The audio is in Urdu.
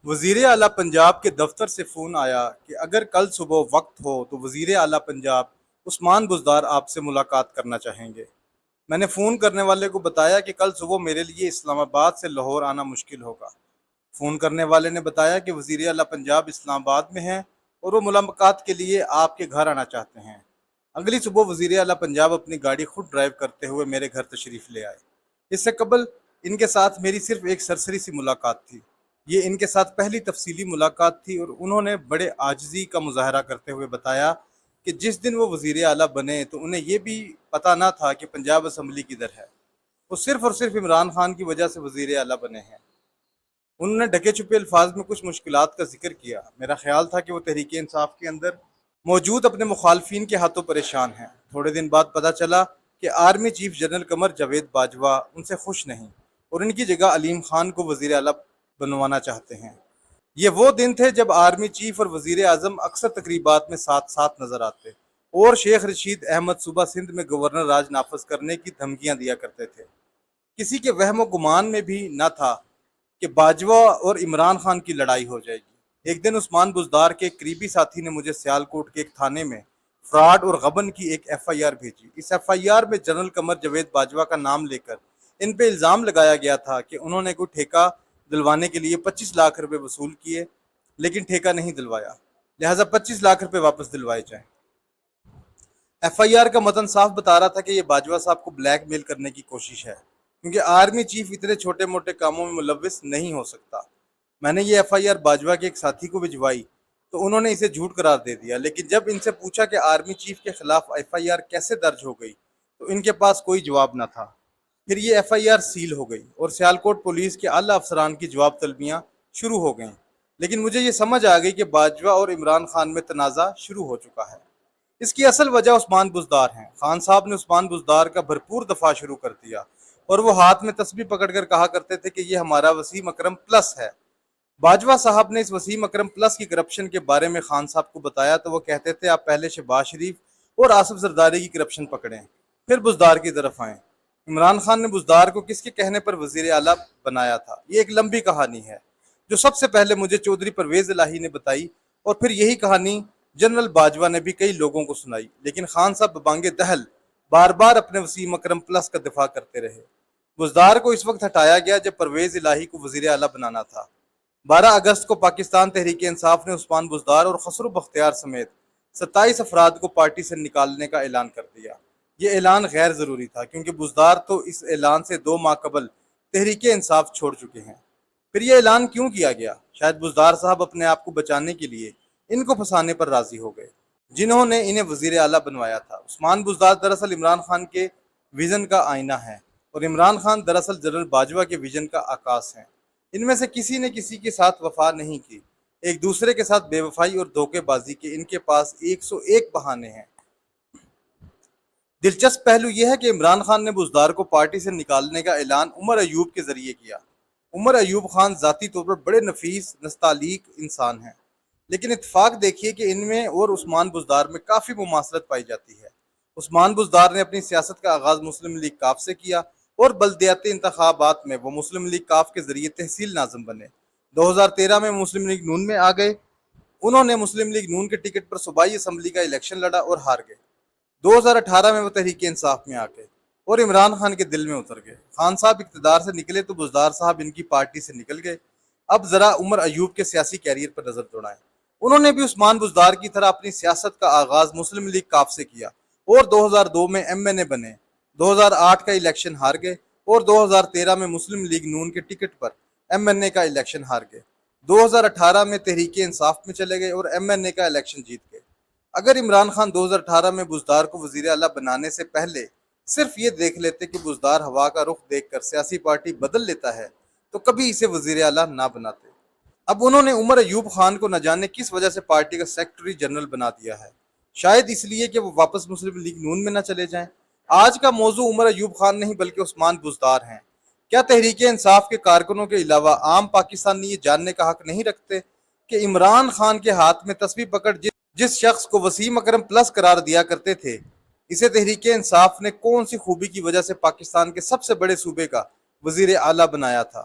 وزیر اعلیٰ پنجاب کے دفتر سے فون آیا کہ اگر کل صبح وقت ہو تو وزیر اعلیٰ پنجاب عثمان بزدار آپ سے ملاقات کرنا چاہیں گے۔ میں نے فون کرنے والے کو بتایا کہ کل صبح میرے لیے اسلام آباد سے لاہور آنا مشکل ہوگا۔ فون کرنے والے نے بتایا کہ وزیر اعلیٰ پنجاب اسلام آباد میں ہیں اور وہ ملاقات کے لیے آپ کے گھر آنا چاہتے ہیں۔ اگلی صبح وزیر اعلیٰ پنجاب اپنی گاڑی خود ڈرائیو کرتے ہوئے میرے گھر تشریف لے آئے۔ اس سے قبل ان کے ساتھ میری صرف ایک سرسری سی ملاقات تھی۔ یہ ان کے ساتھ پہلی تفصیلی ملاقات تھی اور انہوں نے بڑے عاجزی کا مظاہرہ کرتے ہوئے بتایا کہ جس دن وہ وزیر اعلیٰ بنے تو انہیں یہ بھی پتہ نہ تھا کہ پنجاب اسمبلی کدھر ہے۔ وہ صرف اور صرف عمران خان کی وجہ سے وزیر اعلیٰ بنے ہیں۔ انہوں نے ڈھکے چھپے الفاظ میں کچھ مشکلات کا ذکر کیا۔ میرا خیال تھا کہ وہ تحریک انصاف کے اندر موجود اپنے مخالفین کے ہاتھوں پریشان ہیں۔ تھوڑے دن بعد پتہ چلا کہ army chief general Qamar Javed Bajwa ان سے خوش نہیں اور ان کی جگہ علیم خان کو وزیر اعلیٰ بنوانا چاہتے ہیں۔ یہ وہ دن تھے جب آرمی چیف اور وزیر اعظم اکثر تقریبات میں ساتھ ساتھ نظر آتے اور شیخ رشید احمد صوبہ سندھ میں گورنر راج نافذ کرنے کی دھمکیاں دیا کرتے تھے۔ کسی کے وہم و گمان میں بھی نہ تھا کہ باجوہ اور عمران خان کی لڑائی ہو جائے گی۔ ایک دن عثمان بزدار کے ایک قریبی ساتھی نے مجھے سیالکوٹ کے ایک تھانے میں فراڈ اور غبن کی ایک ایف آئی آر بھیجی۔ اس ایف آئی آر میں جنرل قمر جاوید باجوہ کا نام لے کر ان پہ الزام لگایا گیا تھا کہ انہوں نے کوئی ٹھیکہ دلوانے کے لیے 25 لاکھ روپے وصول کیے لیکن ٹھیکہ نہیں دلوایا، لہٰذا 25 لاکھ روپے واپس دلوائے جائیں۔ ایف آئی آر کا متن صاف بتا رہا تھا کہ یہ باجوہ صاحب کو بلیک میل کرنے کی کوشش ہے، کیونکہ آرمی چیف اتنے چھوٹے موٹے کاموں میں ملوث نہیں ہو سکتا۔ میں نے یہ ایف آئی آر باجوہ کے ایک ساتھی کو بھجوائی تو انہوں نے اسے جھوٹ قرار دے دیا، لیکن جب ان سے پوچھا کہ آرمی چیف کے خلاف ایف آئی آر کیسے درج ہو گئی تو ان کے پاس کوئی جواب نہ تھا۔ پھر یہ ایف آئی آر سیل ہو گئی اور سیالکوٹ پولیس کے اعلیٰ افسران کی جواب طلبیاں شروع ہو گئیں، لیکن مجھے یہ سمجھ آ گئی کہ باجوہ اور عمران خان میں تنازع شروع ہو چکا ہے۔ اس کی اصل وجہ عثمان بزدار ہیں۔ خان صاحب نے عثمان بزدار کا بھرپور دفاع شروع کر دیا اور وہ ہاتھ میں تسبیح پکڑ کر کہا کرتے تھے کہ یہ ہمارا وسیم اکرم پلس ہے۔ باجوہ صاحب نے اس وسیم اکرم پلس کی کرپشن کے بارے میں خان صاحب کو بتایا تو وہ کہتے تھے آپ پہلے شہباز شریف اور آصف زرداری کی کرپشن پکڑیں پھر بزدار کی طرف آئیں۔ عمران خان نے بزدار کو کس کے کہنے پر وزیر اعلیٰ بنایا تھا، یہ ایک لمبی کہانی ہے جو سب سے پہلے مجھے چودھری پرویز الہی نے بتائی اور پھر یہی کہانی جنرل باجوہ نے بھی کئی لوگوں کو سنائی، لیکن خان صاحب ببانگ دہل بار بار اپنے وسیم اکرم پلس کا دفاع کرتے رہے۔ بزدار کو اس وقت ہٹایا گیا جب پرویز الہی کو وزیر اعلیٰ بنانا تھا۔ 12 اگست کو پاکستان تحریک انصاف نے عثمان بزدار اور خسرو بختیار سمیت 27 افراد کو پارٹی سے نکالنے کا اعلان کر دیا۔ یہ اعلان غیر ضروری تھا کیونکہ بزدار تو اس اعلان سے 2 ماہ قبل تحریک انصاف چھوڑ چکے ہیں۔ پھر یہ اعلان کیوں کیا گیا؟ شاید بزدار صاحب اپنے آپ کو بچانے کے لیے ان کو پھنسانے پر راضی ہو گئے جنہوں نے انہیں وزیر اعلیٰ بنوایا تھا۔ عثمان بزدار دراصل عمران خان کے ویژن کا آئینہ ہے اور عمران خان دراصل جنرل باجوہ کے ویژن کا عکاس ہیں۔ ان میں سے کسی نے کسی کے ساتھ وفا نہیں کی، ایک دوسرے کے ساتھ بے وفائی اور دھوکے بازی کے ان کے پاس 101 بہانے ہیں۔ دلچسپ پہلو یہ ہے کہ عمران خان نے بزدار کو پارٹی سے نکالنے کا اعلان عمر ایوب کے ذریعے کیا۔ عمر ایوب خان ذاتی طور پر بڑے نفیس نستعلیق انسان ہیں، لیکن اتفاق دیکھیے کہ ان میں اور عثمان بزدار میں کافی مماثلت پائی جاتی ہے۔ عثمان بزدار نے اپنی سیاست کا آغاز مسلم لیگ کاف سے کیا اور بلدیاتی انتخابات میں وہ مسلم لیگ کاف کے ذریعے تحصیل ناظم بنے۔ 2013 میں مسلم لیگ نون میں آ گئے۔ انہوں نے مسلم لیگ نون کے ٹکٹ پر صوبائی اسمبلی کا الیکشن لڑا اور ہار گئے۔ 2018 میں وہ تحریک انصاف میں آ گئے اور عمران خان کے دل میں اتر گئے۔ خان صاحب اقتدار سے نکلے تو بزدار صاحب ان کی پارٹی سے نکل گئے۔ اب ذرا عمر ایوب کے سیاسی کیریئر پر نظر دوڑائیں۔ انہوں نے بھی عثمان بزدار کی طرح اپنی سیاست کا آغاز مسلم لیگ کاف سے کیا اور 2002 میں ایم این اے بنے۔ 2008 کا الیکشن ہار گئے اور 2013 میں مسلم لیگ نون کے ٹکٹ پر ایم این اے کا الیکشن ہار گئے۔ 2018 میں تحریک انصاف میں چلے گئے اور ایم این اے کا الیکشن جیت گئے۔ اگر عمران خان 2018 میں بزدار کو وزیر اعلیٰ بنانے سے پہلے صرف یہ دیکھ لیتے کہ بزدار ہوا کا رخ دیکھ کر سیاسی پارٹی بدل لیتا ہے تو کبھی اسے وزیر اعلیٰ نہ بناتے۔ اب انہوں نے عمر ایوب خان کو نہ جانے کس وجہ سے پارٹی کا سیکرٹری جنرل بنا دیا ہے، شاید اس لیے کہ وہ واپس مسلم لیگ نون میں نہ چلے جائیں۔ آج کا موضوع عمر ایوب خان نہیں بلکہ عثمان بزدار ہیں۔ کیا تحریک انصاف کے کارکنوں کے علاوہ عام پاکستانی یہ جاننے کا حق نہیں رکھتے کہ عمران خان کے ہاتھ میں تسبیح پکڑ جس شخص کو وسیم اکرم پلس قرار دیا کرتے تھے، اسے تحریک انصاف نے کون سی خوبی کی وجہ سے پاکستان کے سب سے بڑے صوبے کا وزیر اعلیٰ بنایا تھا؟